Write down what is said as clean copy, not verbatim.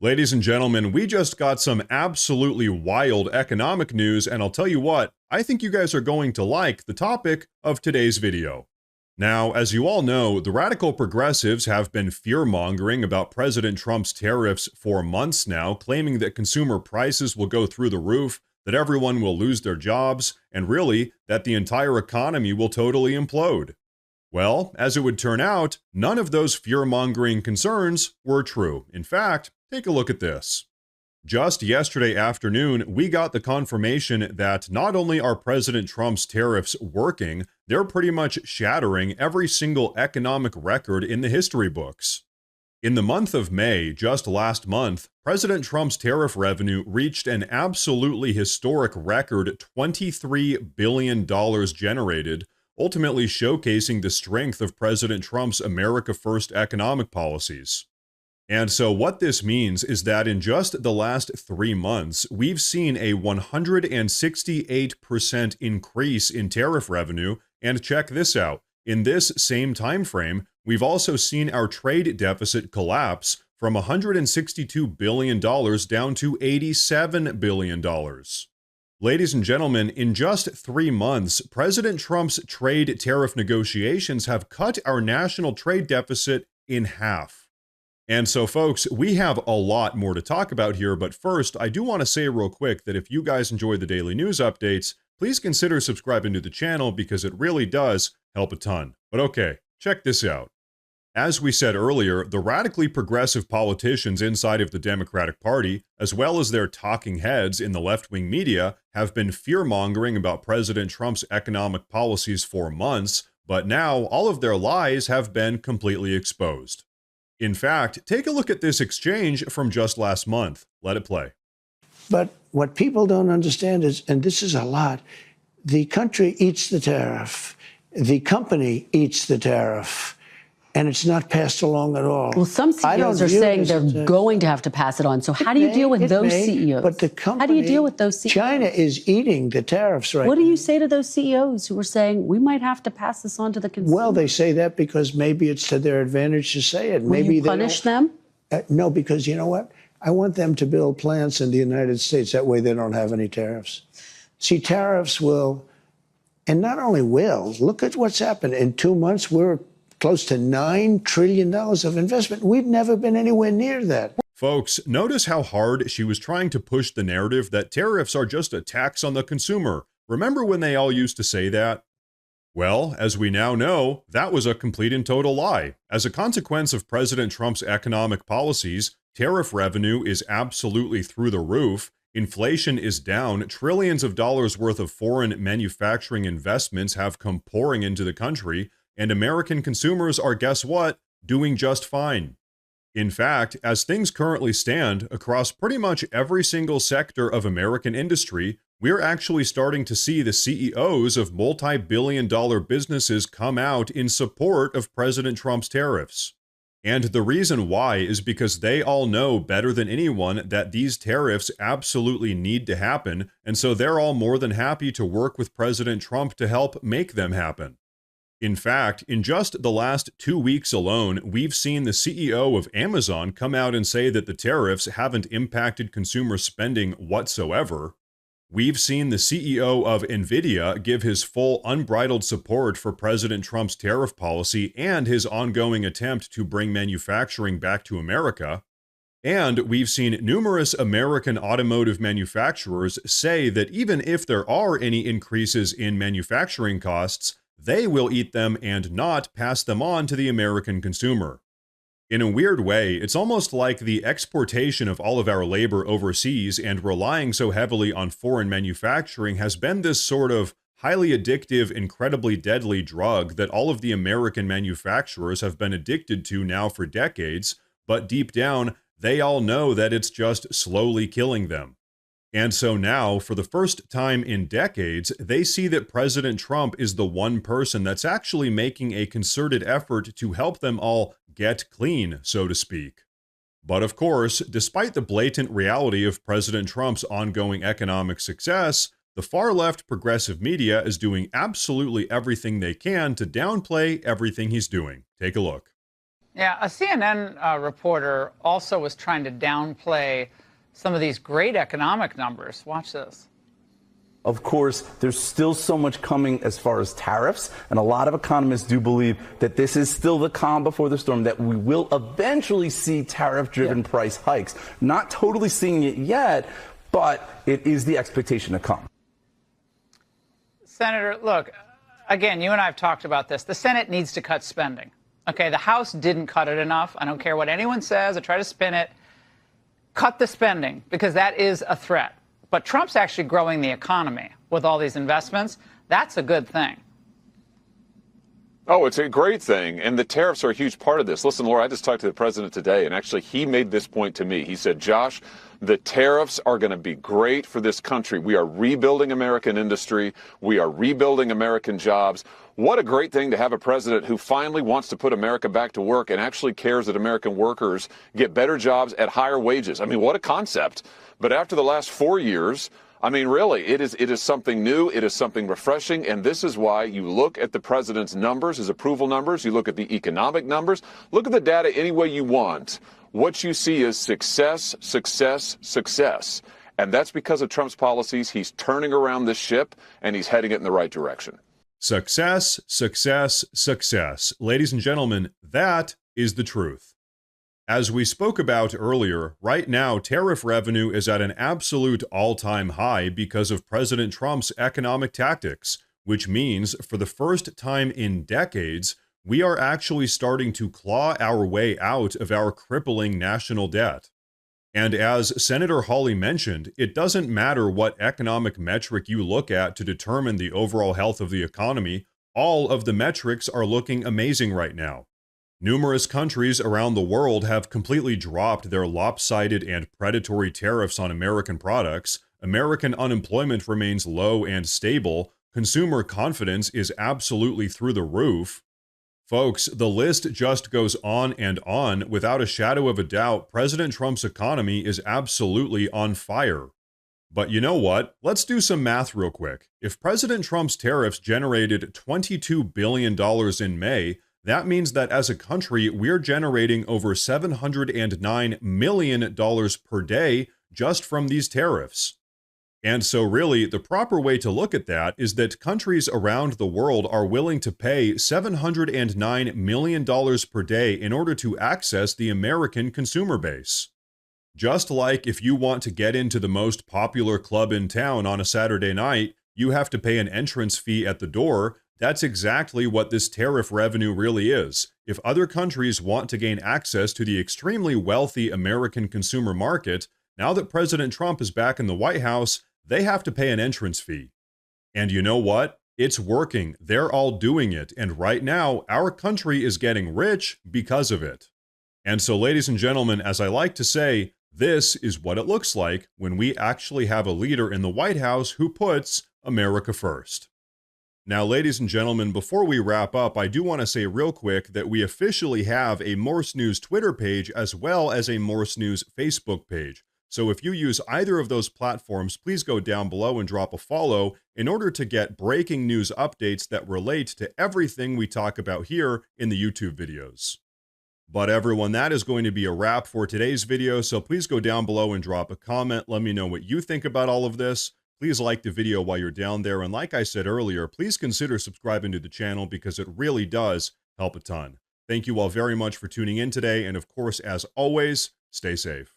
Ladies and gentlemen, we just got some absolutely wild economic news, and I'll tell you what, I think you guys are going to like the topic of today's video. Now, as you all know, the radical progressives have been fear-mongering about President Trump's tariffs for months now, claiming that consumer prices will go through the roof, that everyone will lose their jobs, and really, that the entire economy will totally implode. Well, as it would turn out, none of those fear-mongering concerns were true. In fact, take a look at this. Just yesterday afternoon, we got the confirmation that not only are President Trump's tariffs working, they're pretty much shattering every single economic record in the history books. In the month of May, just last month, President Trump's tariff revenue reached an absolutely historic record $23 billion generated, ultimately showcasing the strength of President Trump's America First economic policies. And so what this means is that in just the last 3 months, we've seen a 168% increase in tariff revenue, and check this out. In this same time frame, we've also seen our trade deficit collapse from $162 billion down to $87 billion. Ladies and gentlemen, in just 3 months, President Trump's trade tariff negotiations have cut our national trade deficit in half. And so, folks, we have a lot more to talk about here, but first, I do want to say real quick that if you guys enjoy the daily news updates, please consider subscribing to the channel because it really does help a ton. But okay, check this out. As we said earlier, the radically progressive politicians inside of the Democratic Party, as well as their talking heads in the left-wing media, have been fear-mongering about President Trump's economic policies for months, but now all of their lies have been completely exposed. In fact, take a look at this exchange from just last month. Let it play. But what people don't understand is, and this is a lot, the country eats the tariff, the company eats the tariff, and it's not passed along at all. Well, some CEOs are saying they're going to have to pass it on. So how do you deal with those CEOs? But the company, how do you deal with those CEOs? China is eating the tariffs right now. What do you say to those CEOs who are saying we might have to pass this on to the consumer? Well, they say that because maybe it's to their advantage to say it. Will maybe you punish them? No, because you know what? I want them to build plants in the United States. That way they don't have any tariffs. See, tariffs will, and not only will, look at what's happened. In 2 months, we're close to $9 trillion of investment. We've never been anywhere near that. Folks, notice how hard she was trying to push the narrative that tariffs are just a tax on the consumer. Remember when they all used to say that? Well, as we now know, that was a complete and total lie. As a consequence of President Trump's economic policies, tariff revenue is absolutely through the roof, inflation is down, trillions of dollars worth of foreign manufacturing investments have come pouring into the country, and American consumers are, guess what, doing just fine. In fact, as things currently stand, across pretty much every single sector of American industry, we're actually starting to see the CEOs of multi-billion-dollar businesses come out in support of President Trump's tariffs. And the reason why is because they all know better than anyone that these tariffs absolutely need to happen, and so they're all more than happy to work with President Trump to help make them happen. In fact, in just the last 2 weeks alone, we've seen the CEO of Amazon come out and say that the tariffs haven't impacted consumer spending whatsoever. We've seen the CEO of Nvidia give his full unbridled support for President Trump's tariff policy and his ongoing attempt to bring manufacturing back to America. And we've seen numerous American automotive manufacturers say that even if there are any increases in manufacturing costs, they will eat them and not pass them on to the American consumer. In a weird way, it's almost like the exportation of all of our labor overseas and relying so heavily on foreign manufacturing has been this sort of highly addictive, incredibly deadly drug that all of the American manufacturers have been addicted to now for decades, but deep down, they all know that it's just slowly killing them. And so now, for the first time in decades, they see that President Trump is the one person that's actually making a concerted effort to help them all get clean, so to speak. But of course, despite the blatant reality of President Trump's ongoing economic success, the far-left progressive media is doing absolutely everything they can to downplay everything he's doing. Take a look. Yeah, a CNN reporter also was trying to downplay some of these great economic numbers. Watch this. Of course, there's still so much coming as far as tariffs, and a lot of economists do believe that this is still the calm before the storm, that we will eventually see tariff-driven price hikes. Not totally seeing it yet, but it is the expectation to come. Senator, look, again, you and I have talked about this. The Senate needs to cut spending. Okay, the House didn't cut it enough. I don't care what anyone says. I try to spin it. Cut the spending, because that is a threat. But Trump's actually growing the economy with all these investments. That's a good thing. Oh, it's a great thing. And the tariffs are a huge part of this. Listen, Laura, I just talked to the president today, and actually he made this point to me. He said, Josh, the tariffs are going to be great for this country. We are rebuilding American industry. We are rebuilding American jobs. What a great thing to have a president who finally wants to put America back to work and actually cares that American workers get better jobs at higher wages. I mean, what a concept. But after the last 4 years, I mean, really, it is something new. It is something refreshing. And this is why you look at the president's numbers, his approval numbers. You look at the economic numbers. Look at the data any way you want. What you see is success, success, success. And that's because of Trump's policies. He's turning around this ship, and he's heading it in the right direction. Success, success, success. Ladies and gentlemen, that is the truth. As we spoke about earlier, right now tariff revenue is at an absolute all-time high because of President Trump's economic tactics, which means for the first time in decades, we are actually starting to claw our way out of our crippling national debt. And as Senator Hawley mentioned, it doesn't matter what economic metric you look at to determine the overall health of the economy, all of the metrics are looking amazing right now. Numerous countries around the world have completely dropped their lopsided and predatory tariffs on American products. American unemployment remains low and stable. Consumer confidence is absolutely through the roof. Folks, the list just goes on and on. Without a shadow of a doubt, President Trump's economy is absolutely on fire. But you know what? Let's do some math real quick. If President Trump's tariffs generated $22 billion in May, that means that as a country, we're generating over $709 million per day just from these tariffs. And so really, the proper way to look at that is that countries around the world are willing to pay $709 million per day in order to access the American consumer base. Just like if you want to get into the most popular club in town on a Saturday night, you have to pay an entrance fee at the door. That's exactly what this tariff revenue really is. If other countries want to gain access to the extremely wealthy American consumer market, now that President Trump is back in the White House, they have to pay an entrance fee. And you know what? It's working. They're all doing it. And right now, our country is getting rich because of it. And so, ladies and gentlemen, as I like to say, this is what it looks like when we actually have a leader in the White House who puts America first. Now, ladies and gentlemen, before we wrap up, I do want to say real quick that we officially have a Morse News Twitter page as well as a Morse News Facebook page. So if you use either of those platforms, please go down below and drop a follow in order to get breaking news updates that relate to everything we talk about here in the YouTube videos. But everyone, that is going to be a wrap for today's video, so please go down below and drop a comment. Let me know what you think about all of this. Please like the video while you're down there, and like I said earlier, please consider subscribing to the channel because it really does help a ton. Thank you all very much for tuning in today, and of course, as always, stay safe.